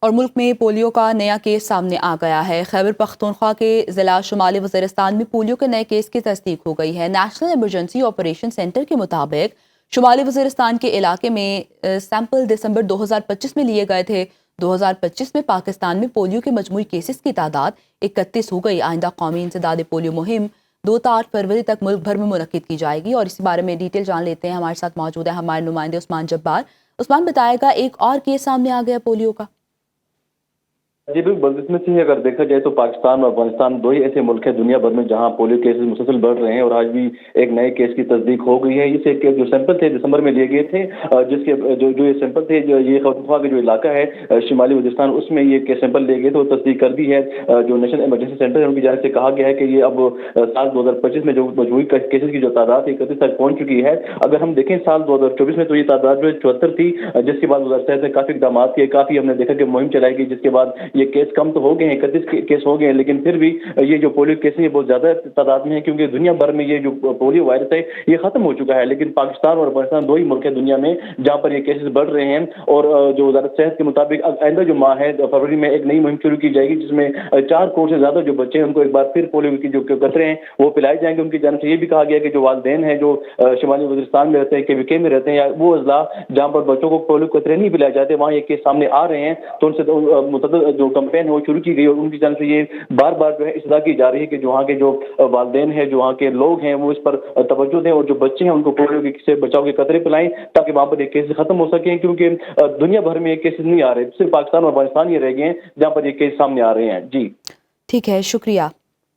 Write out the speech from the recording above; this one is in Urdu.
اور ملک میں پولیو کا نیا کیس سامنے آ گیا ہے۔ خیبر پختونخوا کے ضلع شمالی وزیرستان میں پولیو کے نئے کیس کی تصدیق ہو گئی ہے۔ نیشنل ایمرجنسی آپریشن سینٹر کے مطابق شمالی وزیرستان کے علاقے میں سیمپل دسمبر 2025 میں لیے گئے تھے۔ 2025 میں پاکستان میں پولیو کے مجموعی کیسز کی تعداد 31 ہو گئی۔ آئندہ قومی انسداد پولیو مہم 2 تا 8 فروری تک ملک بھر میں منعقد کی جائے گی، اور اسی بارے میں ڈیٹیل جان لیتے ہیں۔ ہمارے ساتھ موجود ہے ہمارے نمائندے عثمان جبار۔ عثمان، بتائے گا ایک اور کیس سامنے آ گیا پولیو کا؟ جی بالکل، اس میں سے اگر دیکھا جائے تو پاکستان اور افغانستان دو ہی ایسے ملک ہیں دنیا بھر میں جہاں پولیو کیسز مسلسل بڑھ رہے ہیں، اور آج بھی ایک نئے کیس کی تصدیق ہو گئی ہے۔ اسے جو سیمپل تھے دسمبر میں لیے گئے تھے، جس کے جو یہ سیمپل تھے، جو یہ خیبر کا جو علاقہ ہے شمالی وزیرستان، اس میں یہ سیمپل لیے گئے تھے، وہ تصدیق کر دی ہے۔ جو نیشنل ایمرجنسی سینٹر ہے ان کی جانب سے کہا گیا ہے کہ یہ اب سال 2025 میں جو مجموعی کیسز کی جو تعداد ہے 31 تک پہنچ چکی ہے۔ اگر ہم دیکھیں سال 2024 میں تو یہ تعداد جو 74 تھی، جس کے بعد وزارت صحت نے کافی اقدامات کیے، کافی ہم نے دیکھا کہ مہم چلائی گئی، جس کے بعد یہ کیس کم تو ہو گئے ہیں، 31 کیس ہو گئے ہیں، لیکن پھر بھی یہ جو پولیو کیس ہیں بہت زیادہ تعداد میں ہیں، کیونکہ دنیا بھر میں یہ جو پولیو وائرس ہے یہ ختم ہو چکا ہے، لیکن پاکستان اور افغانستان دو ہی ملک ہیں دنیا میں جہاں پر یہ کیسز بڑھ رہے ہیں۔ اور جو وزارت صحت کے مطابق آئندہ جو ماہ ہے فروری میں ایک نئی مہم شروع کی جائے گی، جس میں 4 کروڑ سے زیادہ جو بچے ہیں ان کو ایک بار پھر پولیو کی جو قطرے ہیں وہ پلائے جائیں گے۔ ان کی جانب سے یہ بھی کہا گیا کہ جو والدین ہیں جو شمالی وزیرستان میں رہتے ہیں، KVK میں رہتے ہیں، یا وہ اضلاع جہاں پر بچوں کو پولیو قطرے نہیں پلائے جاتے، وہاں یہ کیس سامنے آ رہے ہیں، تو ان سے متعدد جو کمپین ہے وہ شروع کی گئی، اور ان کی جانب سے یہ بار بار جو ہے اصلاح کی جا رہی ہے کہ جو وہاں کے جو والدین ہیں، جو وہاں کے لوگ ہیں، وہ اس پر توجہ دیں، اور جو بچے ہیں ان کو پولیو سے بچاؤ کے قطرے پلائیں، تاکہ وہاں پر یہ کیسز ختم ہو سکیں، کیونکہ دنیا بھر میں یہ کیسز نہیں آ رہے، صرف پاکستان اور افغانستان یہ رہ گئے ہیں جہاں پر یہ کیس سامنے آ رہے ہیں۔ جی ٹھیک ہے، شکریہ۔